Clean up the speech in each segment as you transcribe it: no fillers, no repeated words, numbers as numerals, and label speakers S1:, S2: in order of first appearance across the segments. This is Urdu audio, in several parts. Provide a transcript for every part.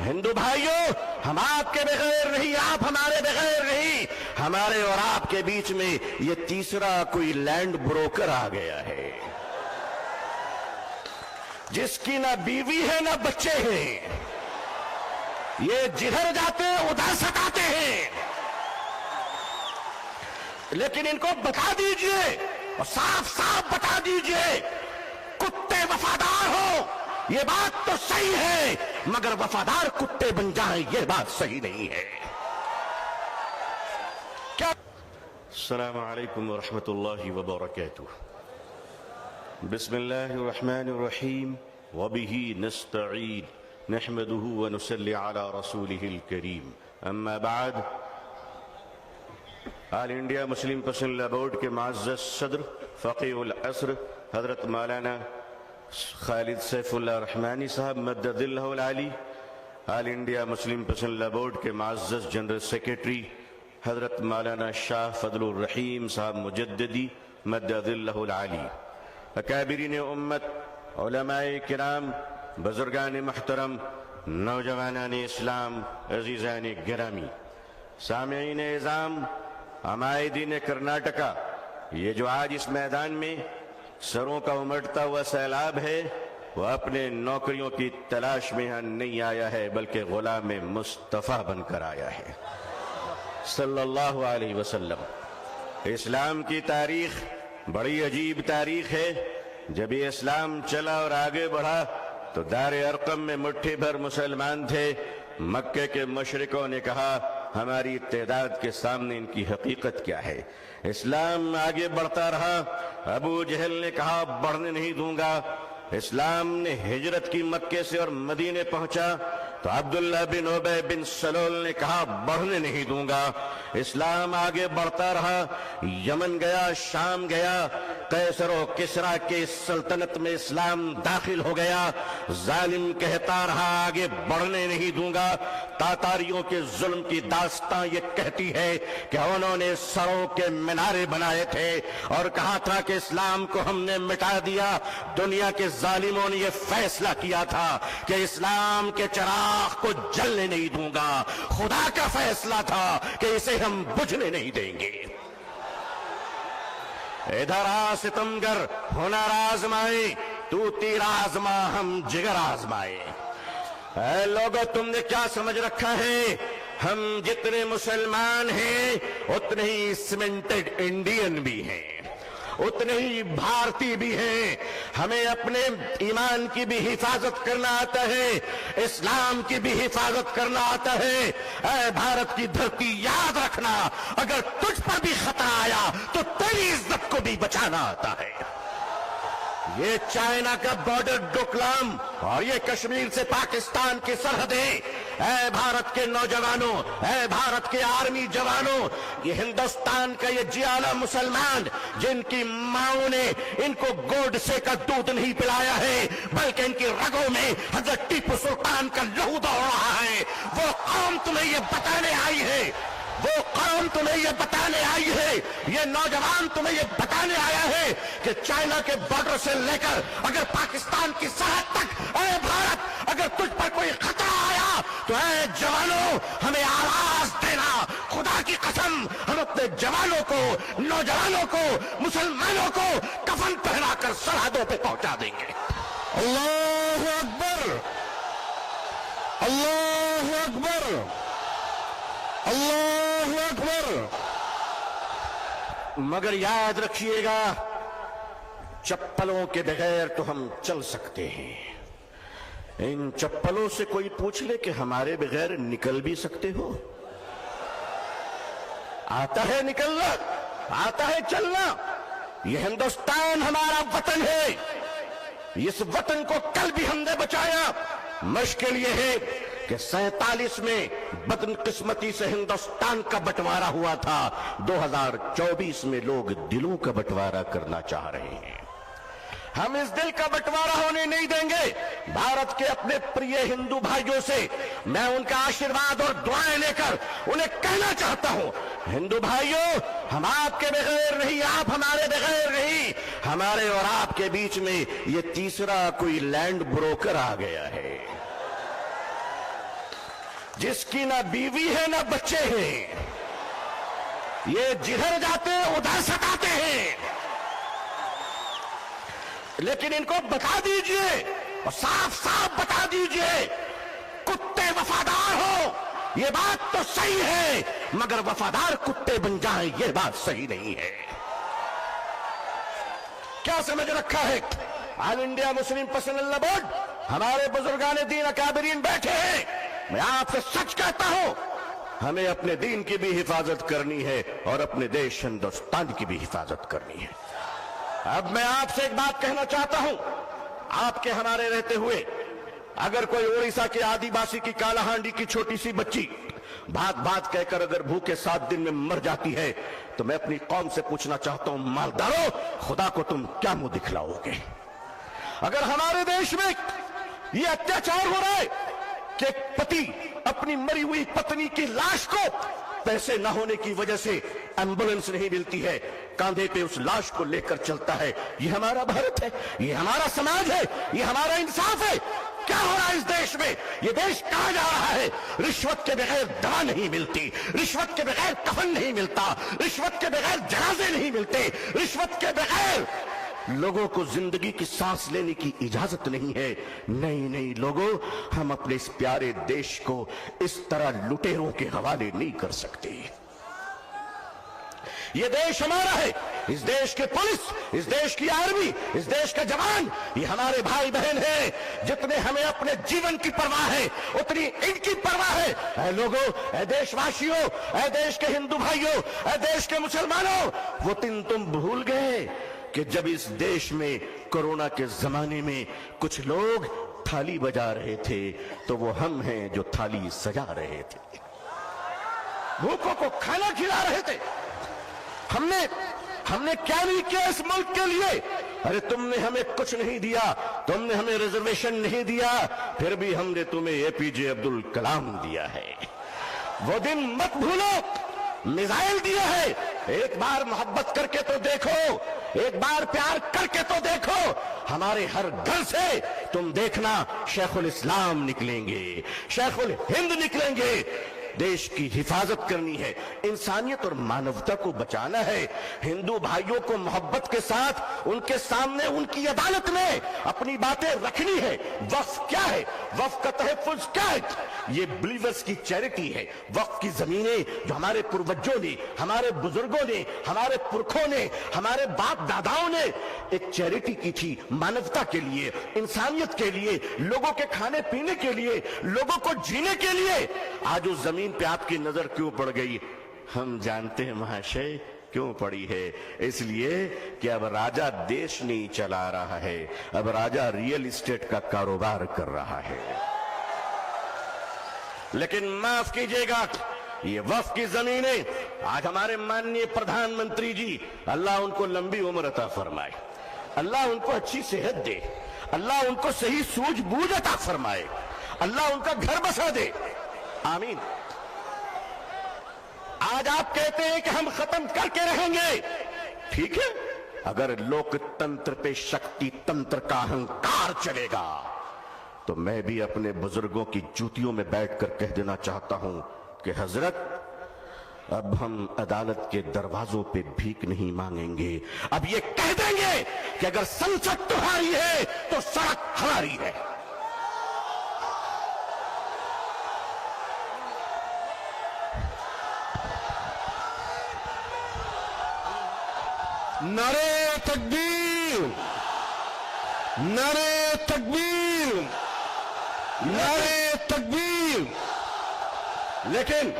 S1: ہندو بھائیوں، ہم آپ کے بغیر نہیں، آپ ہمارے بغیر نہیں، ہمارے اور آپ کے بیچ میں یہ تیسرا کوئی لینڈ بروکر آ گیا ہے، جس کی نہ بیوی ہے نہ بچے ہیں، یہ جدھر جاتے ہیں ادھر ستاتے ہیں، لیکن ان کو بتا دیجئے اور صاف صاف بتا دیجئے، کتے وفادار ہو یہ بات تو صحیح ہے، مگر وفادار کتے بن جائیں یہ بات صحیح نہیں ہے۔ کیا؟ السلام علیکم ورحمۃ اللہ وبرکاتہ۔ بسم اللہ الرحمن الرحیم وبہ نستعین نحمدہ ونصلی علی رسولہ الکریم، اما بعد۔ آل انڈیا مسلم پرسنل لا بورڈ کے معزز صدر فقیہ العصر حضرت مولانا خالد سیف اللہ رحمانی صاحب مدد اللہ العالی، آل انڈیا مسلم پرسنل لا بورڈ کے معزز جنرل سیکریٹری حضرت مولانا شاہ فضل الرحیم صاحب مجددی مدد اللہ العالی، اکابرین امت، علماء کرام، بزرگان محترم، نوجوانان اسلام، عزیزان گرامی، سامعین اعظام، عمائدین کرناٹکا، یہ جو آج اس میدان میں سروں کا امٹتا ہوا سیلاب ہے، وہ اپنے نوکریوں کی تلاش میں یہاں نہیں آیا ہے بلکہ غلام مصطفیٰ بن کر آیا ہے صلی اللہ علیہ وسلم۔ اسلام کی تاریخ بڑی عجیب تاریخ ہے۔ جب یہ اسلام چلا اور آگے بڑھا تو دار ارقم میں مٹھی بھر مسلمان تھے۔ مکے کے مشرکوں نے کہا ہماری تعداد کے سامنے ان کی حقیقت کیا ہے۔ اسلام آگے بڑھتا رہا، ابو جہل نے کہا بڑھنے نہیں دوں گا۔ اسلام نے ہجرت کی مکے سے اور مدینے پہنچا تو عبداللہ بن ابی بن سلول نے کہا بڑھنے نہیں دوں گا۔ اسلام آگے بڑھتا رہا، یمن گیا، شام گیا، قیصر و کسریٰ کے سلطنت میں اسلام داخل ہو گیا۔ ظالم کہتا رہا آگے بڑھنے نہیں دوں گا۔ تاتاریوں کے ظلم کی داستان یہ کہتی ہے کہ انہوں نے سروں کے مینارے بنائے تھے اور کہا تھا کہ اسلام کو ہم نے مٹا دیا۔ دنیا کے ظالموں نے یہ فیصلہ کیا تھا کہ اسلام کے چراغ کو جلنے نہیں دوں گا۔ خدا کا فیصلہ تھا کہ اسے ہم بجھنے نہیں دیں گے۔ ادھر آ ستمگر، ہنر آزمائے، تو تیر آزما ہم جگر آزمائے۔ اے لوگو، تم نے کیا سمجھ رکھا ہے؟ ہم جتنے مسلمان ہیں اتنے ہی سیمنٹڈ انڈین بھی ہیں، اتنے ہی بھارتی بھی ہیں۔ ہمیں اپنے ایمان کی بھی حفاظت کرنا آتا ہے، اسلام کی بھی حفاظت کرنا آتا ہے۔ اے بھارت کی دھرتی، یاد رکھنا اگر تجھ پر بھی خطرہ آیا تو تیری عزت کو بھی بچانا آتا ہے۔ یہ چائنا کا بارڈر ڈوکلام اور یہ کشمیر سے پاکستان کی سرحدیں، اے بھارت کے نوجوانوں، اے بھارت کے آرمی جوانوں، یہ ہندوستان کا یہ جیالا مسلمان جن کی ماؤں نے ان کو گوڈسے کا دودھ نہیں پلایا ہے بلکہ ان کی رگوں میں حضرت ٹیپو سلطان کا لہو دوڑ رہا ہے، وہ قوم تمہیں یہ بتانے آئی ہے، وہ قوم تمہیں یہ بتانے آئی ہے، یہ نوجوان تمہیں یہ بتانے آیا ہے کہ چائنا کے بارڈر سے لے کر اگر پاکستان کی سرحد تک، اے بھارت، اگر تجھ پر کوئی خطرہ آیا تو اے جوانوں ہمیں آواز دینا۔ خدا کی قسم، ہم اپنے جوانوں کو، نوجوانوں کو، مسلمانوں کو کفن پہنا کر سرحدوں پہ پہنچا دیں گے۔ اللہ اکبر، اللہ اکبر، اللہ اکبر۔ مگر یاد رکھیے گا، چپلوں کے بغیر تو ہم چل سکتے ہیں۔ ان چپلوں سے کوئی پوچھ لے کہ ہمارے بغیر نکل بھی سکتے ہو؟ آتا ہے نکلنا، آتا ہے چلنا۔ یہ ہندوستان ہمارا وطن ہے، اس وطن کو کل بھی ہم نے بچایا۔ مشکل یہ ہے کہ 47 میں بدقسمتی سے ہندوستان کا بٹوارا ہوا تھا، 2024 میں لوگ دلوں کا بٹوارا کرنا چاہ رہے ہیں۔ ہم اس دل کا بٹوارا ہونے نہیں دیں گے۔ بھارت کے اپنے پریے ہندو بھائیوں سے میں ان کا آشیرواد اور دعائیں لے کر انہیں کہنا چاہتا ہوں، ہندو بھائیوں، ہم آپ کے بغیر نہیں، آپ ہمارے بغیر نہیں، ہمارے اور آپ کے بیچ میں یہ تیسرا کوئی لینڈ بروکر آ گیا ہے۔
S2: جس کی نہ بیوی ہے نہ بچے ہیں، یہ جدھر جاتے ادھر ستاتے ہیں، لیکن ان کو بتا دیجئے اور صاف صاف بتا دیجئے، کتے وفادار ہو یہ بات تو صحیح ہے، مگر وفادار کتے بن جائیں یہ بات صحیح نہیں ہے۔ کیا سمجھ رکھا ہے؟ آل انڈیا مسلم پسند اللہ بورڈ، ہمارے بزرگان دین اکابرین بیٹھے ہیں، میں آپ سے سچ کہتا ہوں، ہمیں اپنے دین کی بھی حفاظت کرنی ہے اور اپنے دیش ہندوستان کی بھی حفاظت کرنی ہے۔ اب میں آپ سے ایک بات کہنا چاہتا ہوں، آپ کے ہمارے رہتے ہوئے اگر کوئی اڑیسہ کے آدی باسی کی کالا ہانڈی کی چھوٹی سی بچی بات بات کہہ کر اگر بھوکے 7 دن میں مر جاتی ہے تو میں اپنی قوم سے پوچھنا چاہتا ہوں، مالدارو خدا کو تم کیا منہ دکھلاؤ گے؟ اگر ہمارے دیش میں یہ اتیاچار ہو رہا ہے کہ پتی اپنی مری ہوئی پتنی کی لاش کو پیسے نہ ہونے کی وجہ سے ایمبولنس نہیں ملتی ہے، کاندھے پہ اس لاش کو لے کر چلتا ہے، یہ ہمارا بھارت ہے، یہ ہمارا سماج ہے، یہ ہمارا انصاف ہے؟ کیا ہو رہا ہے اس دیش میں؟ یہ دیش کہاں جا رہا ہے؟ رشوت کے بغیر دوا نہیں ملتی، رشوت کے بغیر کفن نہیں ملتا، رشوت کے بغیر جنازے نہیں ملتے، رشوت کے بغیر لوگوں کو زندگی کی سانس لینے کی اجازت نہیں ہے۔ نہیں لوگوں، ہم اپنے اس پیارے دیش کو اس طرح لٹیروں کے حوالے نہیں کر سکتے۔ یہ دیش ہمارا ہے، اس دیش کے پولیس، اس دیش کی آرمی، اس دیش کا جوان، یہ ہمارے بھائی بہن ہیں۔ جتنے ہمیں اپنے جیون کی پرواہ ہے اتنی ان کی پرواہ ہے۔ اے لوگوں، اے دیش واسیوں، اے دیش کے ہندو بھائیوں، اے دیش کے مسلمانوں، وہ دن تم بھول گئے کہ جب اس دیش میں کورونا کے زمانے میں کچھ لوگ تھالی بجا رہے تھے تو وہ ہم ہیں جو تھالی سجا رہے تھے، بھوکوں کو کھانا کھلا رہے تھے۔ ہم نے کیا نہیں کیا اس ملک کے لیے؟ ارے تم نے ہمیں کچھ نہیں دیا، تم نے ہمیں ریزرویشن نہیں دیا، پھر بھی ہم نے تمہیں اے پی جے عبد الکلام دیا ہے۔ وہ دن مت بھولو، میزائل دیا ہے، ایک بار محبت کر کے تو دیکھو، ایک بار پیار کر کے تو دیکھو۔ ہمارے ہر گھر سے تم دیکھنا شیخ الاسلام نکلیں گے، شیخ الہند نکلیں گے۔ دیش کی حفاظت کرنی ہے، انسانیت اور مانوتا کو بچانا ہے، ہندو بھائیوں کو محبت کے ساتھ ان کے سامنے ان کی عدالت میں اپنی باتیں رکھنی ہے۔ وقف کیا ہے؟ وقف کا تحفظ کیا ہے؟ یہ بلیورز کی چیریٹی ہے۔ وقف کی زمینیں جو ہمارے پروجوں نے، ہمارے بزرگوں نے، ہمارے پرکھوں نے، ہمارے باپ داداؤں نے ایک چیریٹی کی تھی، مانوتا کے لیے، انسانیت کے لیے، لوگوں کے کھانے پینے کے لیے، لوگوں کو جینے کے لیے۔ آج اس زمین پہ آپ کی نظر کیوں پڑ گئی؟ ہم جانتے ہیں مہاشے کیوں پڑی ہے، اس لیے کہ اب راجہ دیش نہیں چلا رہا ہے، اب راجہ ریئل اسٹیٹ کا کاروبار کر رہا ہے۔ لیکن معاف کیجئے گا، یہ وقف کی زمینیں آج ہمارے ماننی پردھان منتری جی، اللہ ان کو لمبی عمر عطا فرمائے، اللہ ان کو اچھی صحت دے، اللہ ان کو صحیح سوجھ بوجھ عطا فرمائے، اللہ ان کا گھر بسا دے، آمین۔ آج آپ کہتے ہیں کہ ہم ختم کر کے رہیں گے، ٹھیک ہے، اگر لوک تنتر پہ شکتی تنتر کا اہنکار چلے گا تو میں بھی اپنے بزرگوں کی جوتیوں میں بیٹھ کر کہہ دینا چاہتا ہوں کہ حضرت اب ہم عدالت کے دروازوں پہ بھیک نہیں مانگیں گے، اب یہ کہہ دیں گے کہ اگر سنسد تمہاری ہے تو سڑک ہماری ہے۔
S3: نعرہ تکبیر، نعرہ تکبیر، نعرہ تکبیر۔
S2: لیکن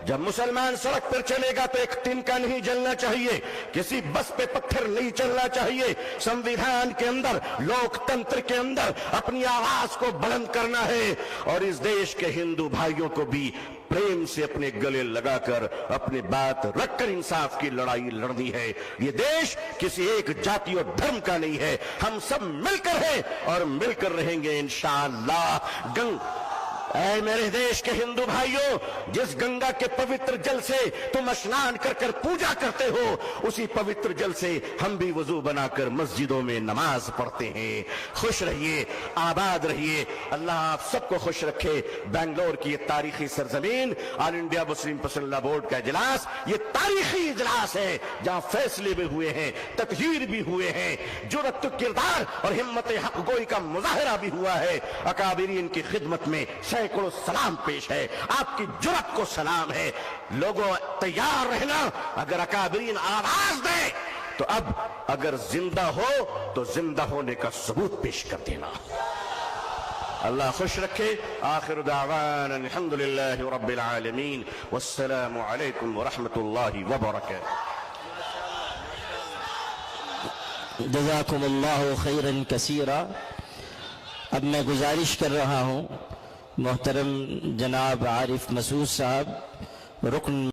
S2: جب مسلمان سڑک پر چلے گا تو ایک تنکا نہیں جلنا چاہیے، کسی بس پہ پتھر نہیں چلنا چاہیے، سنویدھان کے اندر، لوک تنتر کے اندر اپنی آواز کو بلند کرنا ہے، اور اس دیش کے ہندو بھائیوں کو بھی پریم سے اپنے گلے لگا کر اپنی بات رکھ کر انصاف کی لڑائی لڑنی ہے۔ یہ دیش کسی ایک جاتی اور دھرم کا نہیں ہے، ہم سب مل کر ہیں اور مل کر رہیں گے انشاءاللہ۔ اے میرے دیش کے ہندو بھائیوں، جس گنگا کے پوتر جل سے تم اسنان کر کر پوجا کرتے ہو، اسی پوتر جل سے ہم بھی وضو بنا کر مسجدوں میں نماز پڑھتے ہیں۔ خوش رہیے، آباد رہیے، اللہ آپ سب کو خوش رکھے۔ بنگلور کی یہ تاریخی سرزمین، آل انڈیا مسلم پسند اللہ بورڈ کا اجلاس، یہ تاریخی اجلاس ہے جہاں فیصلے بھی ہوئے ہیں، تطہیر بھی ہوئے ہیں، جرأت کردار اور ہمت حق گوئی کا مظاہرہ بھی ہوا ہے۔ اکابرین کی خدمت میں سینکڑوں سلام پیش ہے، آپ کی جرأت کو سلام ہے۔ لوگوں تیار رہنا، اگر اکابرین آواز دے تو اب اگر زندہ ہو تو زندہ ہونے کا ثبوت پیش کر دینا۔ اللہ خوش رکھے۔ آخر دعوانا الحمدللہ رب العالمین، والسلام علیکم ورحمۃ اللہ وبرکاتہ۔
S4: جزاکم اللہ خیرا کثیرا۔ اب میں گزارش کر رہا ہوں محترم جناب عارف مسعود صاحب، رکن